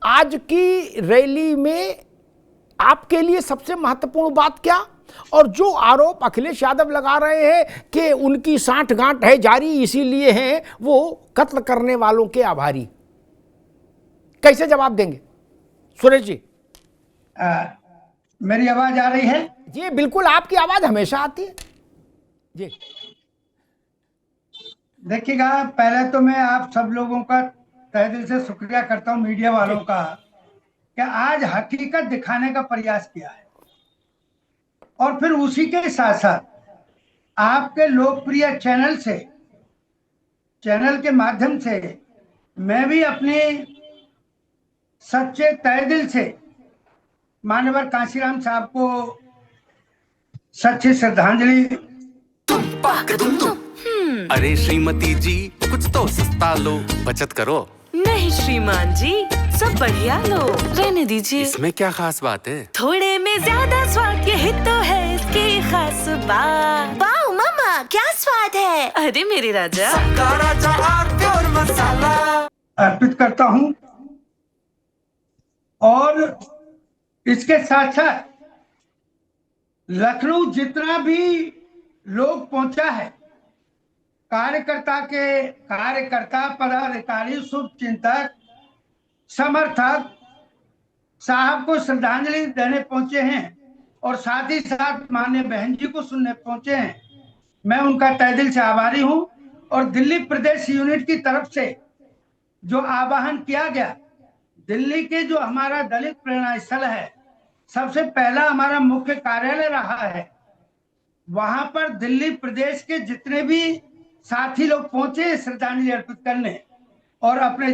आज की रैली में आपके लिए सबसे महत्वपूर्ण बात क्या, और जो आरोप अखिलेश यादव लगा रहे हैं कि उनकी सांठगांठ है जारी, इसीलिए हैं वो कत्ल करने वालों के आभारी, कैसे जवाब देंगे सुरेश जी? मेरी आवाज आ रही है? जी बिल्कुल, आपकी आवाज हमेशा आती है जी। देखिएगा, पहले तो मैं आप सब लोगों का तहे दिल से शुक्रिया करता हूं, मीडिया वालों का, कि आज हकीकत दिखाने का प्रयास किया है। और फिर उसी के साथ साथ आपके लोकप्रिय चैनल के माध्यम से मैं भी अपने सच्चे तहे दिल से माननीय कांशीराम साहब को सच्ची श्रद्धांजलि। अरे श्रीमती जी, कुछ तो सस्ता लो, बचत करो। नहीं श्रीमान जी, सब बढ़िया लो, रहने दीजिए। इसमें क्या खास बात है? थोड़े में ज्यादा स्वाद, यही तो है इसकी खास बात। वाह मामा, क्या स्वाद है। अरे मेरे राजा, प्योर मसाला अर्पित करता हूं। और इसके साथ साथ लखनऊ जितना भी लोग पहुंचा है, कार्यकर्ता, पदाधिकारी, शुभचिंतक, समर्थक साहब को श्रद्धांजलि देने पहुंचे हैं और साथ ही साथ माननीय बहन जी को सुनने पहुंचे हैं, मैं उनका तहे दिल से आभारी हूं। और दिल्ली प्रदेश यूनिट की तरफ से जो आह्वान किया गया, दिल्ली के जो हमारा दलित प्रेरणा स्थल है, सबसे पहला हमारा मुख्य कार्यालय रहा है, वहां पर दिल्ली प्रदेश के जितने भी साथी लोग पहुंचे श्रद्धांजलि अर्पित करने और अपने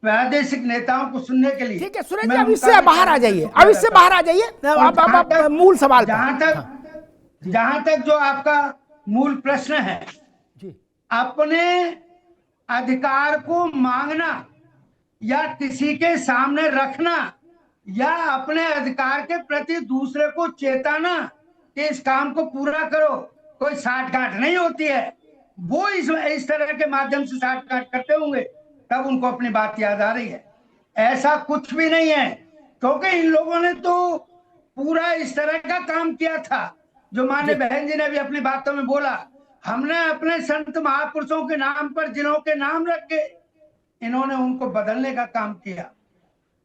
प्रादेशिक नेताओं को सुनने के लिए। ठीक है सुरेश जी, अब इससे बाहर आ जाइए, अब इससे बाहर आ जाइए, आप मूल सवाल जहां तक जो आपका मूल प्रश्न है, अपने अधिकार को मांगना या किसी के सामने रखना या अपने अधिकार के प्रति दूसरे को चेताना कि इस काम को पूरा करो, कोई साठगांठ नहीं होती है। वो इस तरह के माध्यम से साठगांठ करते होंगे, तब उनको अपनी बात याद आ रही है। ऐसा कुछ भी नहीं है, क्योंकि इन लोगों ने तो पूरा इस तरह का काम किया था जो माननीय बहन जी ने भी अपनी बातों में बोला। हमने अपने संत महापुरुषों के नाम पर जिलों के नाम रख के इन्होंने उनको बदलने का काम किया,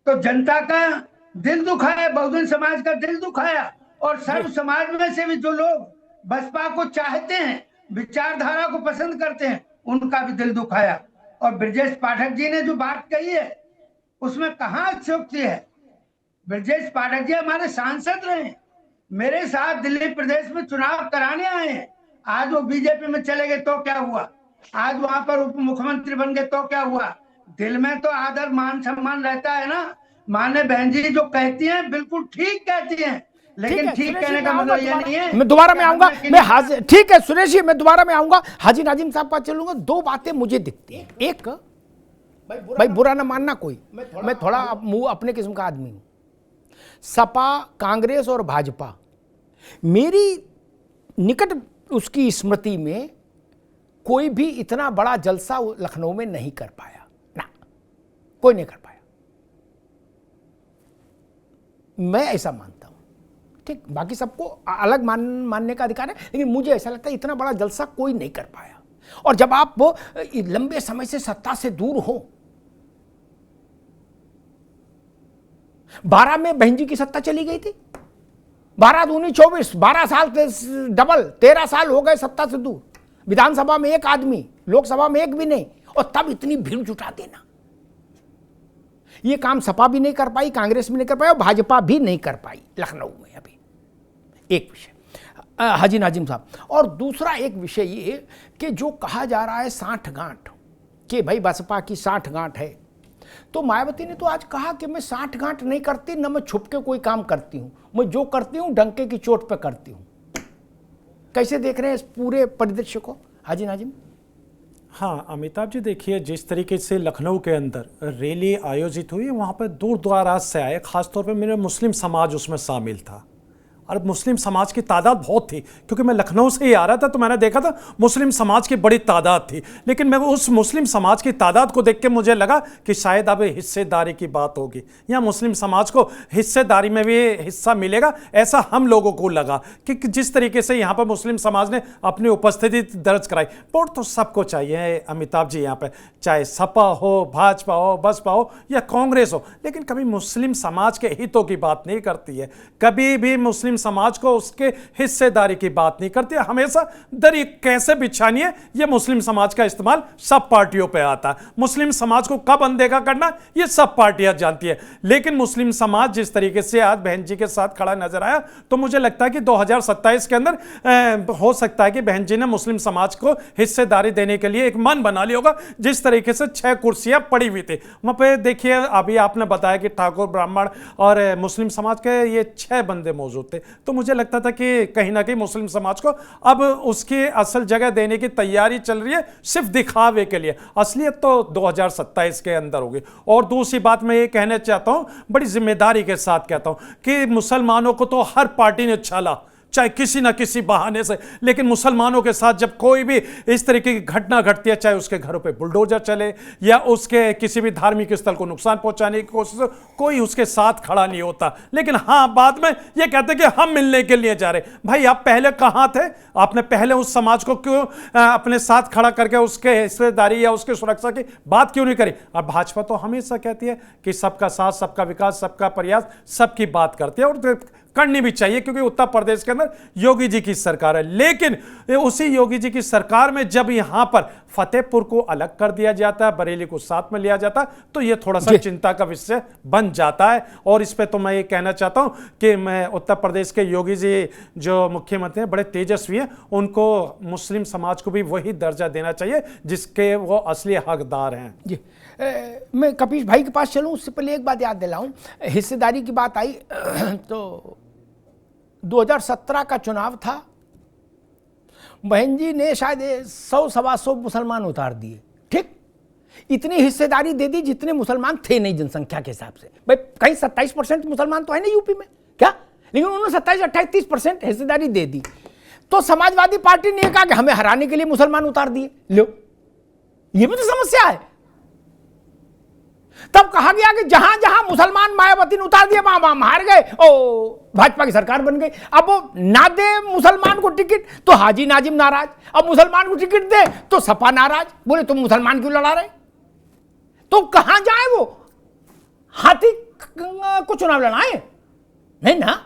तो जनता का दिल दुखाया, बहुजन समाज का दिल दुखाया, और सर्व समाज में से भी जो लोग बसपा को चाहते हैं, विचारधारा को पसंद करते हैं, उनका भी दिल दुखाया। और ब्रजेश पाठक जी ने जो बात कही है उसमें कहाँ अतिशयोक्ति है। ब्रजेश पाठक जी हमारे सांसद रहे, मेरे साथ दिल्ली प्रदेश में चुनाव कराने आए हैं। आज वो बीजेपी में चले गए तो क्या हुआ, आज वहां पर उप मुख्यमंत्री बन गए तो क्या हुआ। दिल में तो आदर मान सम्मान रहता है ना। माने बहन जी जो कहती हैं बिल्कुल ठीक कहती हैं, लेकिन ठीक कहने का मतलब ये नहीं है। मैं दोबारा में आऊंगा, मैं ठीक है सुरेश जी, मैं दोबारा में आऊंगा, हाजी नाजिम साहब का चलूंगा। दो बातें मुझे दिखती हैं, एक भाई बुरा ना मानना कोई, मैं थोड़ा मुंह अपने किस्म का आदमी हूं। सपा, कांग्रेस और भाजपा, मेरी निकट उसकी स्मृति में कोई भी इतना बड़ा जलसा लखनऊ में नहीं कर पाया ना, कोई नहीं कर पाया, मैं ऐसा मानता हूं। ठीक, बाकी सबको अलग मानने का अधिकार है, लेकिन मुझे ऐसा लगता है इतना बड़ा जलसा कोई नहीं कर पाया। और जब आप लंबे समय से सत्ता से दूर हो, 12 में बहन जी की सत्ता चली गई थी, 12 दूनी 24, 12 साल डबल 13 साल हो गए सत्ता से दूर। विधानसभा में एक आदमी, लोकसभा में एक भी नहीं, और तब इतनी भीड़ जुटा देना, ये काम सपा भी नहीं कर पाई, कांग्रेस भी नहीं कर पाई और भाजपा भी नहीं कर पाई लखनऊ में। अभी एक विषय हाजी नाजिम साहब, और दूसरा एक विषय ये कि जो कहा जा रहा है सांठगांठ, कि भाई बसपा की सांठगांठ है, तो मायावती ने तो आज कहा कि मैं सांठगांठ नहीं करती, न मैं छुप के कोई काम करती हूं, मैं जो करती हूं डंके की चोट पे करती हूं। कैसे देख रहे हैं इस पूरे परिदृश्य को हाजी नाजिम? हाँ अमिताभ जी, देखिए जिस तरीके से लखनऊ के अंदर रैली आयोजित हुई, वहाँ पर दूर दराज से आए, ख़ासतौर पर मेरे मुस्लिम समाज उसमें शामिल था, और मुस्लिम समाज की तादाद बहुत थी, क्योंकि मैं लखनऊ से ही आ रहा था तो मैंने देखा था मुस्लिम समाज की बड़ी तादाद थी। लेकिन मैं उस मुस्लिम समाज की तादाद को देख के मुझे लगा कि शायद अब हिस्सेदारी की बात होगी, या मुस्लिम समाज को हिस्सेदारी में भी हिस्सा मिलेगा, ऐसा हम लोगों को लगा कि जिस तरीके से यहाँ पर मुस्लिम समाज ने अपनी उपस्थिति दर्ज कराई। वोट तो सबको चाहिए अमिताभ जी, यहाँ पर चाहे सपा हो, भाजपा हो, बसपा हो या कांग्रेस हो, लेकिन कभी मुस्लिम समाज के हितों की बात नहीं करती है, कभी भी मुस्लिम समाज को उसके हिस्सेदारी की बात नहीं करती है। हमेशा दरी कैसे बिछानी है ये मुस्लिम समाज का इस्तेमाल सब पार्टियों पे आता है। मुस्लिम समाज को कब अनदेखा करना ये सब पार्टियां जानती है। लेकिन मुस्लिम समाज जिस तरीके से आज बहन जी के साथ खड़ा नजर आया, तो मुझे लगता है कि 2027 के अंदर हो सकता है कि बहन जी ने मुस्लिम समाज को हिस्सेदारी देने के लिए एक मन बना लिया होगा। जिस तरीके से 6 कुर्सियां पड़ी हुई थी वहां पे, देखिए अभी आपने बताया कि ठाकुर, ब्राह्मण और मुस्लिम समाज के ये 6 बंदे मौजूद थे, तो मुझे लगता था कि कहीं ना कहीं मुस्लिम समाज को अब उसकी असल जगह देने की तैयारी चल रही है, सिर्फ दिखावे के लिए। असलियत तो 2027 के अंदर होगी। और दूसरी बात मैं ये कहना चाहता हूं, बड़ी जिम्मेदारी के साथ कहता हूं कि मुसलमानों को तो हर पार्टी ने छाला, चाहे किसी ना किसी बहाने से, लेकिन मुसलमानों के साथ जब कोई भी इस तरीके की घटना घटती है, चाहे उसके घरों पे बुलडोजर चले या उसके किसी भी धार्मिक स्थल को नुकसान पहुंचाने की कोशिश हो, कोई उसके साथ खड़ा नहीं होता। लेकिन हाँ, बाद में ये कहते हैं कि हम मिलने के लिए जा रहे। भाई आप पहले कहाँ थे? आपने पहले उस समाज को क्यों अपने साथ खड़ा करके उसके हिस्सेदारी या उसकी सुरक्षा की बात क्यों नहीं करी? और भाजपा तो हमेशा कहती है कि सबका साथ, सबका विकास, सबका प्रयास, सबकी बात करती है, और करनी भी चाहिए, क्योंकि उत्तर प्रदेश के अंदर योगी जी की सरकार है। लेकिन उसी योगी जी की सरकार में जब यहां पर फतेहपुर को अलग कर दिया जाता है, बरेली को साथ में लिया जाता है, तो यह थोड़ा सा चिंता का विषय बन जाता है। और इस पे तो मैं ये कहना चाहता हूं कि मैं उत्तर प्रदेश के योगी जी जो मुख्यमंत्री हैं, बड़े तेजस्वी हैं, उनको मुस्लिम समाज को भी वही दर्जा देना चाहिए जिसके वो असली हकदार हैं। जी मैं कपीश भाई के पास चलूं, उससे पहले एक बात याद दिलाऊं, हिस्सेदारी की बात आई तो 2017 का चुनाव था, बहन जी ने शायद 100-125 मुसलमान उतार दिए, ठीक, इतनी हिस्सेदारी दे दी जितने मुसलमान थे नहीं जनसंख्या के हिसाब से। भाई कहीं 27% मुसलमान तो है ना यूपी में, क्या, लेकिन उन्होंने 27-28-30% हिस्सेदारी दे दी। तो समाजवादी पार्टी ने कहा कि हमें हराने के लिए मुसलमान उतार दिए, लो ये भी तो समस्या है। तब कहा गया कि जहां जहां मुसलमान मायावती ने उतार दिया वहां वहां हार गए, ओ भाजपा की सरकार बन गई। अब वो ना दे मुसलमान को टिकट तो हाजी नाजिम नाराज, अब मुसलमान को टिकट दे तो सपा नाराज, बोले तुम मुसलमान क्यों लड़ा रहे? तो कहां जाए वो? हाथी को चुनाव लड़ाए नहीं ना,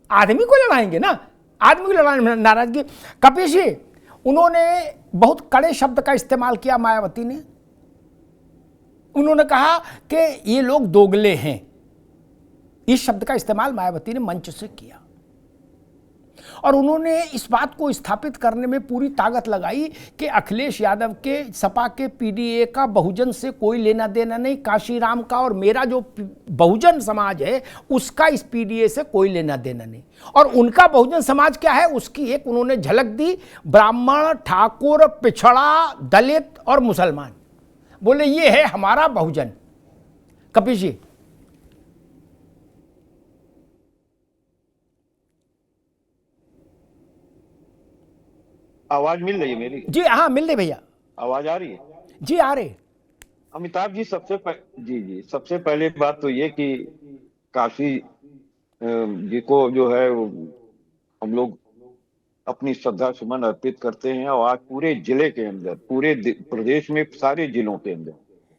आदमी को लड़ाएंगे ना, आदमी को लड़ाने में नाराजगी। कपीश जी, उन्होंने बहुत कड़े शब्द का इस्तेमाल किया मायावती ने। उन्होंने कहा कि ये लोग दोगले हैं, इस शब्द का इस्तेमाल मायावती ने मंच से किया, और उन्होंने इस बात को स्थापित करने में पूरी ताकत लगाई कि अखिलेश यादव के, सपा के, पीडीए का बहुजन से कोई लेना देना नहीं, काशीराम का और मेरा जो बहुजन समाज है उसका इस पीडीए से कोई लेना देना नहीं। और उनका बहुजन समाज क्या है उसकी एक उन्होंने झलक दी, ब्राह्मण, ठाकुर, पिछड़ा, दलित और मुसलमान, बोले ये है हमारा बहुजन। कपीश जी, आवाज मिल रही है मेरी? जी हाँ मिल रही भैया, आवाज आ रही है? जी आ रहे। अमिताभ जी, सबसे पहले बात तो ये कि काशी जी को जो है हम लोग अपनी श्रद्धा सुमन अर्पित करते हैं, और आज पूरे जिले के अंदर, पूरे प्रदेश में सारे जिलों के अंदर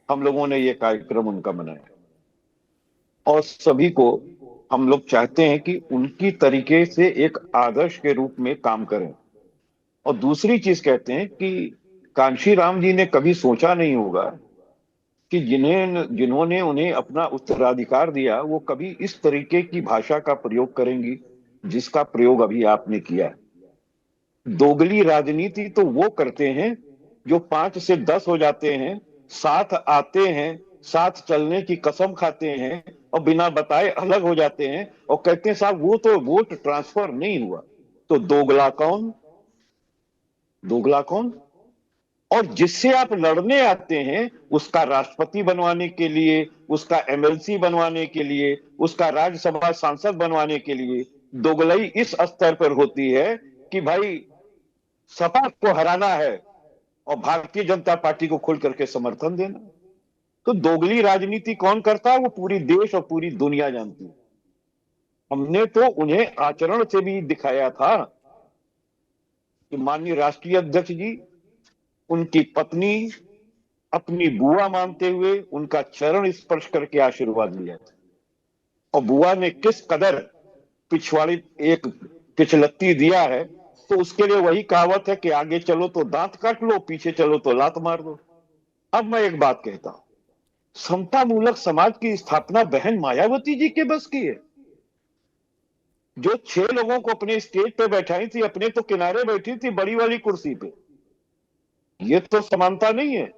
हम लोगों ने ये कार्यक्रम उनका मनाया, और सभी को हम लोग चाहते हैं कि उनकी तरीके से एक आदर्श के रूप में काम करें। और दूसरी चीज कहते हैं कि कांशीराम जी ने कभी सोचा नहीं होगा कि जिन्होंने उन्हें अपना उत्तराधिकार दिया वो कभी इस तरीके की भाषा का प्रयोग करेंगी जिसका प्रयोग अभी आपने किया है। दोगली राजनीति तो वो करते हैं जो 5 से 10 हो जाते हैं, साथ आते हैं, साथ चलने की कसम खाते हैं, और बिना बताए अलग हो जाते हैं और कहते हैं साहब वो तो वोट ट्रांसफर नहीं हुआ। तो दोगला कौन? दोगला कौन? और जिससे आप लड़ने आते हैं उसका राष्ट्रपति बनवाने के लिए, उसका एमएलसी बनवाने के लिए, उसका राज्यसभा सांसद बनवाने के लिए दोगलई इस स्तर पर होती है कि भाई सपा को हराना है और भारतीय जनता पार्टी को खुल करके समर्थन देना। तो दोगली राजनीति कौन करता है वो पूरी देश और पूरी दुनिया जानती है। हमने तो उन्हें आचरण से भी दिखाया था कि माननीय राष्ट्रीय अध्यक्ष जी, उनकी पत्नी अपनी बुआ मानते हुए उनका चरण स्पर्श करके आशीर्वाद लिया था। और बुआ ने किस कदर पिछवाड़ी एक पिछलत्ती दिया है, तो उसके लिए वही कहावत है कि आगे चलो तो दांत काट लो, पीछे चलो तो लात मार दो। अब मैं एक बात कहता हूं, समता मूलक समाज की स्थापना बहन मायावती जी के बस की है। जो 6 लोगों को अपने स्टेज पे बैठाई थी, अपने तो किनारे बैठी थी बड़ी वाली कुर्सी पे। ये तो समानता नहीं है।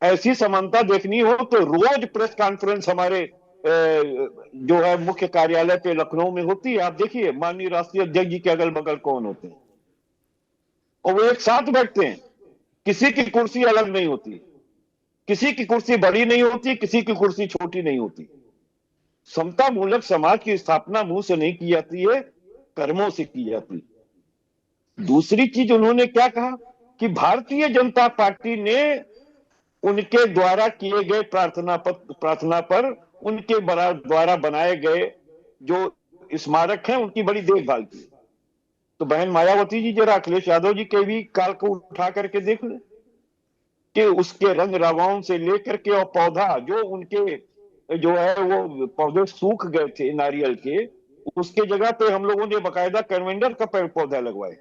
ऐसी समानता देखनी हो तो रोज प्रेस कॉन्फ्रेंस हमारे जो है मुख्य कार्यालय पे लखनऊ में होती है। आप देखिए माननीय राष्ट्रीय अध्यक्ष जी के अगल बगल कौन होते हैं, और वो एक साथ बैठते हैं। किसी की कुर्सी अलग नहीं होती, किसी की कुर्सी बड़ी नहीं होती, किसी की कुर्सी छोटी नहीं होती। समता मूलक समाज की स्थापना मुंह से नहीं की जाती है, कर्मों से की जाती है। दूसरी चीज उन्होंने क्या कहा कि भारतीय जनता पार्टी ने उनके द्वारा किए गए प्रार्थना पर उनके द्वारा बनाए गए जो स्मारक हैं उनकी बड़ी देखभाल की। तो बहन मायावती जी जरा अखिलेश यादव जी के भी काल को उठा करके देख ले कि उसके रंग रवाओं से लेकर के और पौधा जो उनके जो है वो पौधे सूख गए थे नारियल के, उसके जगह पे हम लोगों ने बकायदा कैरवेंडर का पेड़ पौधा लगवाए।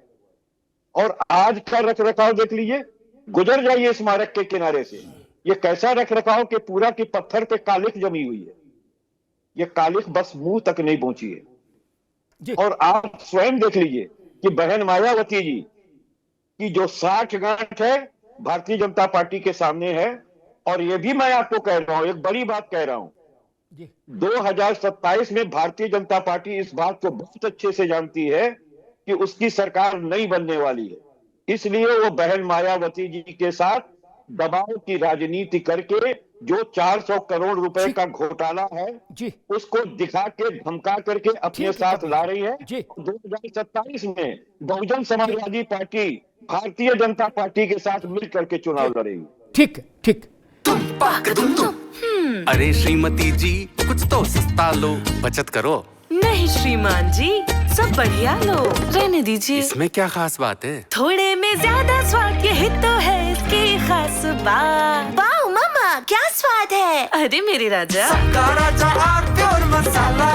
और आज का रख रखाव देख लीजिए, गुजर जाइए स्मारक के किनारे से, ये कैसा रख रखाव के पूरा की पत्थर पे कालिख जमी हुई है। ये कालिख बस मुंह तक नहीं पहुंची है। और आप स्वयं देख लीजिए कि बहन मायावती जी की जो 60 गांठ है भारतीय जनता पार्टी के सामने है। और ये भी मैं आपको कह रहा हूं, एक बड़ी बात कह रहा हूं, 2027 में भारतीय जनता पार्टी इस बात को बहुत अच्छे से जानती है कि उसकी सरकार नहीं बनने वाली है। इसलिए वो बहन मायावती जी के साथ दबाव की राजनीति करके जो 400 करोड़ रुपए का घोटाला है उसको दिखा के धमका करके अपने साथ ला रही है। 2027 में बहुजन समाजवादी पार्टी भारतीय जनता पार्टी के साथ मिल करके चुनाव लड़ेगी। ठीक ठीक। अरे श्रीमती जी कुछ तो सस्ता लो, बचत करो। नहीं श्रीमान जी, सब बढ़िया लो, रहने दीजिए। इसमें क्या खास बात है? थोड़े में ज्यादा स्वाद, यही तो है इसकी खास बात। वाओ मामा, क्या स्वाद है। अरे मेरे राजा, मसाला